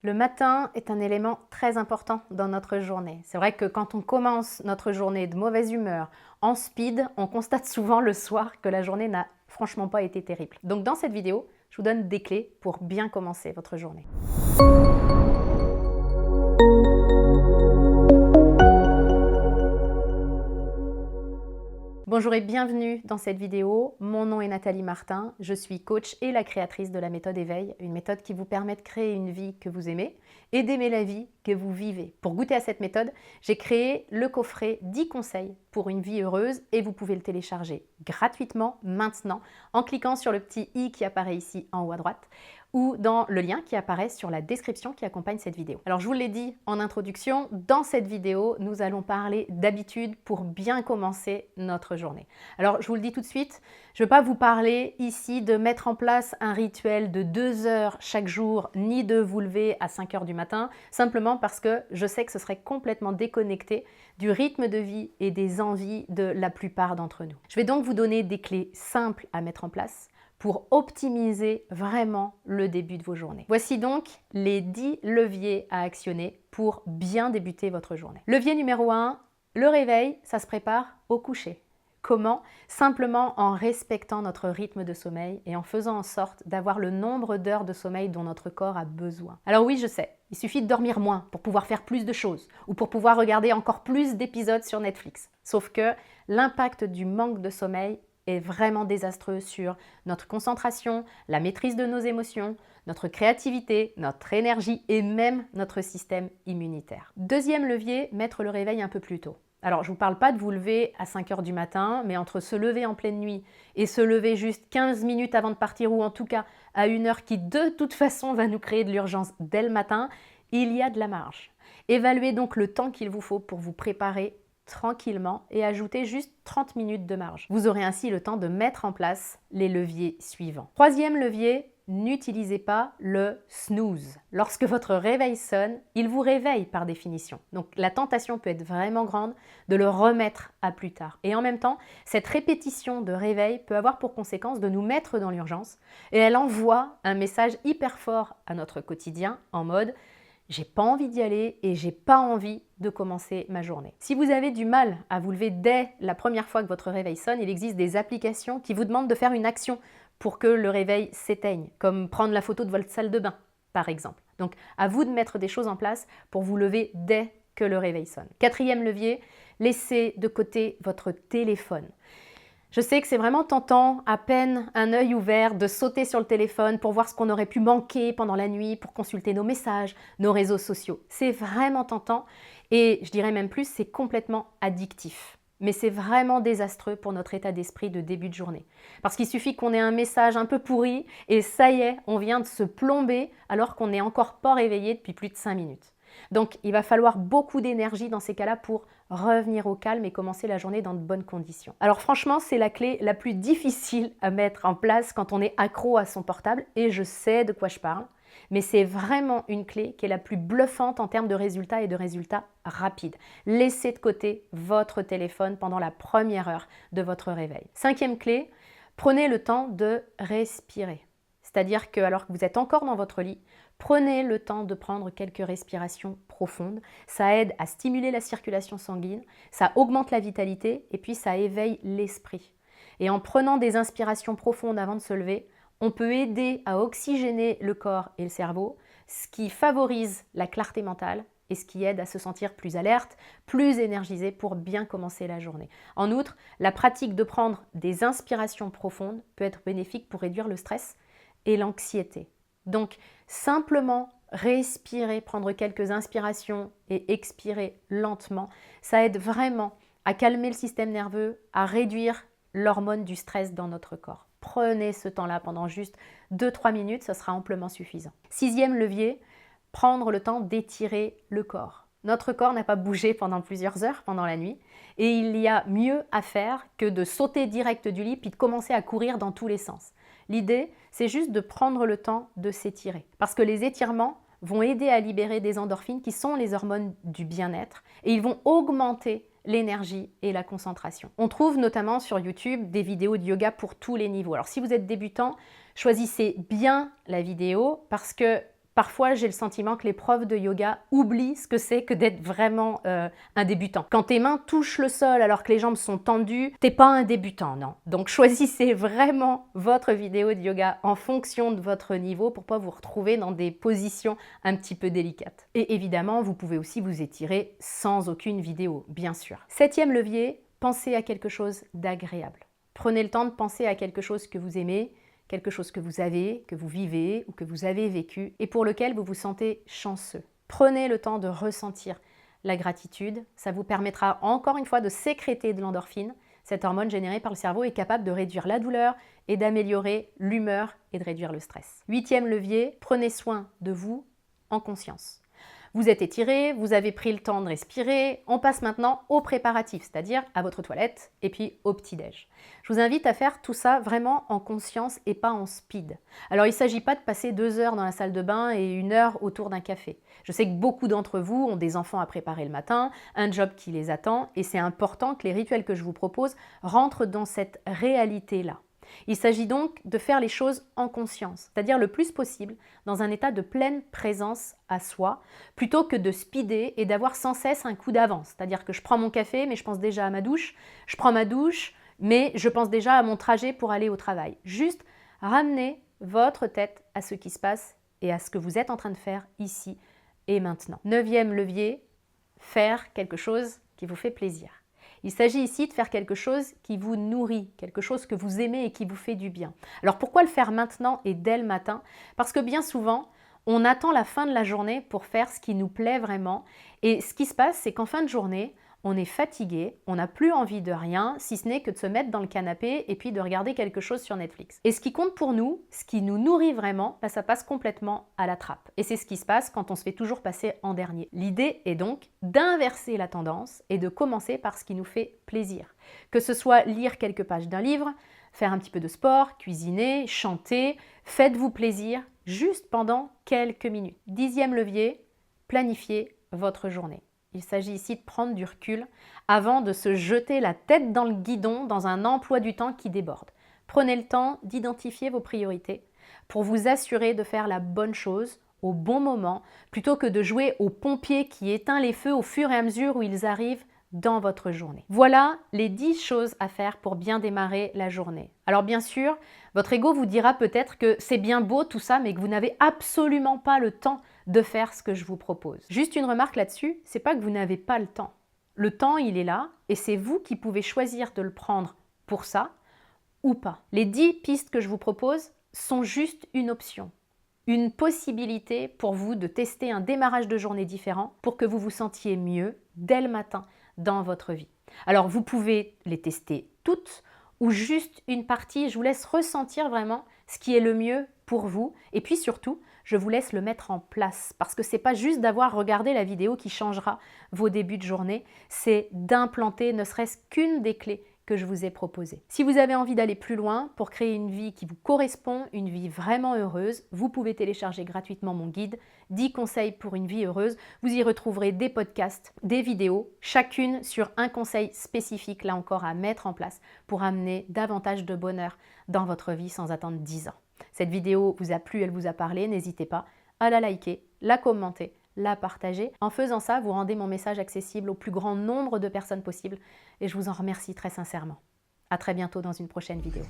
Le matin est un élément très important dans notre journée. C'est vrai que quand on commence notre journée de mauvaise humeur, en speed, on constate souvent le soir que la journée n'a franchement pas été terrible. Donc dans cette vidéo, je vous donne des clés pour bien commencer votre journée. Bonjour et bienvenue dans cette vidéo. Mon nom est Nathalie Martin, je suis coach et la créatrice de la méthode Éveil, une méthode qui vous permet de créer une vie que vous aimez et d'aimer la vie que vous vivez. Pour goûter à cette méthode, j'ai créé le coffret 10 conseils pour une vie heureuse et vous pouvez le télécharger gratuitement maintenant en cliquant sur le petit i qui apparaît ici en haut à droite ou dans le lien qui apparaît sur la description qui accompagne cette vidéo. Alors je vous l'ai dit en introduction, dans cette vidéo, nous allons parler d'habitudes pour bien commencer notre journée. Alors je vous le dis tout de suite, je ne veux pas vous parler ici de mettre en place un rituel de 2 heures chaque jour, ni de vous lever à 5 heures du matin, simplement parce que je sais que ce serait complètement déconnecté du rythme de vie et des envies de la plupart d'entre nous. Je vais donc vous donner des clés simples à mettre en place pour optimiser vraiment le début de vos journées. Voici donc les 10 leviers à actionner pour bien débuter votre journée. Levier numéro 1, le réveil, ça se prépare au coucher. Comment? Simplement en respectant notre rythme de sommeil et en faisant en sorte d'avoir le nombre d'heures de sommeil dont notre corps a besoin. Alors oui, je sais, il suffit de dormir moins pour pouvoir faire plus de choses ou pour pouvoir regarder encore plus d'épisodes sur Netflix. Sauf que l'impact du manque de sommeil est vraiment désastreux sur notre concentration, la maîtrise de nos émotions, notre créativité, notre énergie et même notre système immunitaire. Deuxième levier, mettre le réveil un peu plus tôt. Alors, je ne vous parle pas de vous lever à 5 heures du matin, mais entre se lever en pleine nuit et se lever juste 15 minutes avant de partir, ou en tout cas à une heure qui de toute façon va nous créer de l'urgence dès le matin, il y a de la marge. Évaluez donc le temps qu'il vous faut pour vous préparer tranquillement et ajoutez juste 30 minutes de marge. Vous aurez ainsi le temps de mettre en place les leviers suivants. Troisième levier, n'utilisez pas le snooze. Lorsque votre réveil sonne, il vous réveille par définition. Donc la tentation peut être vraiment grande de le remettre à plus tard. Et en même temps, cette répétition de réveil peut avoir pour conséquence de nous mettre dans l'urgence et elle envoie un message hyper fort à notre quotidien en mode j'ai pas envie d'y aller et j'ai pas envie de commencer ma journée. Si vous avez du mal à vous lever dès la première fois que votre réveil sonne, il existe des applications qui vous demandent de faire une action pour que le réveil s'éteigne, comme prendre la photo de votre salle de bain, par exemple. Donc, à vous de mettre des choses en place pour vous lever dès que le réveil sonne. Quatrième levier, laissez de côté votre téléphone. Je sais que c'est vraiment tentant, à peine un œil ouvert, de sauter sur le téléphone pour voir ce qu'on aurait pu manquer pendant la nuit, pour consulter nos messages, nos réseaux sociaux. C'est vraiment tentant et je dirais même plus, c'est complètement addictif. Mais c'est vraiment désastreux pour notre état d'esprit de début de journée. Parce qu'il suffit qu'on ait un message un peu pourri et ça y est, on vient de se plomber alors qu'on n'est encore pas réveillé depuis plus de 5 minutes. Donc il va falloir beaucoup d'énergie dans ces cas-là pour revenir au calme et commencer la journée dans de bonnes conditions. Alors franchement, c'est la clé la plus difficile à mettre en place quand on est accro à son portable et je sais de quoi je parle, mais c'est vraiment une clé qui est la plus bluffante en termes de résultats et de résultats rapides. Laissez de côté votre téléphone pendant la première heure de votre réveil. Cinquième clé, prenez le temps de respirer. C'est-à-dire que alors que vous êtes encore dans votre lit, prenez le temps de prendre quelques respirations profondes. Ça aide à stimuler la circulation sanguine, ça augmente la vitalité et puis ça éveille l'esprit. Et en prenant des inspirations profondes avant de se lever, on peut aider à oxygéner le corps et le cerveau, ce qui favorise la clarté mentale et ce qui aide à se sentir plus alerte, plus énergisé pour bien commencer la journée. En outre, la pratique de prendre des inspirations profondes peut être bénéfique pour réduire le stress et l'anxiété. Donc, simplement respirer, prendre quelques inspirations et expirer lentement, ça aide vraiment à calmer le système nerveux, à réduire l'hormone du stress dans notre corps. Prenez ce temps-là pendant juste 2-3 minutes, ça sera amplement suffisant. Sixième levier, prendre le temps d'étirer le corps. Notre corps n'a pas bougé pendant plusieurs heures pendant la nuit et il y a mieux à faire que de sauter direct du lit puis de commencer à courir dans tous les sens. L'idée, c'est juste de prendre le temps de s'étirer. Parce que les étirements vont aider à libérer des endorphines qui sont les hormones du bien-être et ils vont augmenter l'énergie et la concentration. On trouve notamment sur YouTube des vidéos de yoga pour tous les niveaux. Alors si vous êtes débutant, choisissez bien la vidéo parce que Parfois, j'ai le sentiment que les profs de yoga oublient ce que c'est que d'être vraiment un débutant. Quand tes mains touchent le sol alors que les jambes sont tendues, t'es pas un débutant, non. Donc choisissez vraiment votre vidéo de yoga en fonction de votre niveau pour pas vous retrouver dans des positions un petit peu délicates. Et évidemment, vous pouvez aussi vous étirer sans aucune vidéo, bien sûr. 7e levier, pensez à quelque chose d'agréable. Prenez le temps de penser à quelque chose que vous aimez, quelque chose que vous avez, que vous vivez ou que vous avez vécu et pour lequel vous vous sentez chanceux. Prenez le temps de ressentir la gratitude. Ça vous permettra encore une fois de sécréter de l'endorphine. Cette hormone générée par le cerveau est capable de réduire la douleur et d'améliorer l'humeur et de réduire le stress. 8e levier, prenez soin de vous en conscience. Vous êtes étiré, vous avez pris le temps de respirer, on passe maintenant aux préparatifs, c'est-à-dire à votre toilette et puis au petit-déj. Je vous invite à faire tout ça vraiment en conscience et pas en speed. Alors il ne s'agit pas de passer 2 heures dans la salle de bain et 1 heure autour d'un café. Je sais que beaucoup d'entre vous ont des enfants à préparer le matin, un job qui les attend et c'est important que les rituels que je vous propose rentrent dans cette réalité-là. Il s'agit donc de faire les choses en conscience, c'est-à-dire le plus possible dans un état de pleine présence à soi, plutôt que de speeder et d'avoir sans cesse un coup d'avance. C'est-à-dire que je prends mon café, mais je pense déjà à ma douche, je prends ma douche, mais je pense déjà à mon trajet pour aller au travail. Juste ramenez votre tête à ce qui se passe et à ce que vous êtes en train de faire ici et maintenant. 9e levier, faire quelque chose qui vous fait plaisir. Il s'agit ici de faire quelque chose qui vous nourrit, quelque chose que vous aimez et qui vous fait du bien. Alors pourquoi le faire maintenant et dès le matin? Parce que bien souvent, on attend la fin de la journée pour faire ce qui nous plaît vraiment. Et ce qui se passe, c'est qu'en fin de journée, on est fatigué, on n'a plus envie de rien, si ce n'est que de se mettre dans le canapé et puis de regarder quelque chose sur Netflix. Et ce qui compte pour nous, ce qui nous nourrit vraiment, ça passe complètement à la trappe. Et c'est ce qui se passe quand on se fait toujours passer en dernier. L'idée est donc d'inverser la tendance et de commencer par ce qui nous fait plaisir. Que ce soit lire quelques pages d'un livre, faire un petit peu de sport, cuisiner, chanter, faites-vous plaisir juste pendant quelques minutes. 10e levier, planifiez votre journée. Il s'agit ici de prendre du recul avant de se jeter la tête dans le guidon dans un emploi du temps qui déborde. Prenez le temps d'identifier vos priorités pour vous assurer de faire la bonne chose au bon moment plutôt que de jouer au pompier qui éteint les feux au fur et à mesure où ils arrivent dans votre journée. Voilà les 10 choses à faire pour bien démarrer la journée. Alors bien sûr, votre ego vous dira peut-être que c'est bien beau tout ça, mais que vous n'avez absolument pas le temps de faire ce que je vous propose. Juste une remarque là-dessus, c'est pas que vous n'avez pas le temps. Le temps, il est là et c'est vous qui pouvez choisir de le prendre pour ça ou pas. Les 10 pistes que je vous propose sont juste une option, une possibilité pour vous de tester un démarrage de journée différent pour que vous vous sentiez mieux dès le matin dans votre vie. Alors vous pouvez les tester toutes ou juste une partie. Je vous laisse ressentir vraiment ce qui est le mieux pour vous et puis surtout, je vous laisse le mettre en place parce que c'est pas juste d'avoir regardé la vidéo qui changera vos débuts de journée, c'est d'implanter ne serait-ce qu'une des clés que je vous ai proposées. Si vous avez envie d'aller plus loin pour créer une vie qui vous correspond, une vie vraiment heureuse, vous pouvez télécharger gratuitement mon guide 10 conseils pour une vie heureuse. Vous y retrouverez des podcasts, des vidéos, chacune sur un conseil spécifique là encore à mettre en place pour amener davantage de bonheur dans votre vie sans attendre 10 ans. Cette vidéo vous a plu, elle vous a parlé, n'hésitez pas à la liker, la commenter, la partager. En faisant ça, vous rendez mon message accessible au plus grand nombre de personnes possible et je vous en remercie très sincèrement. À très bientôt dans une prochaine vidéo.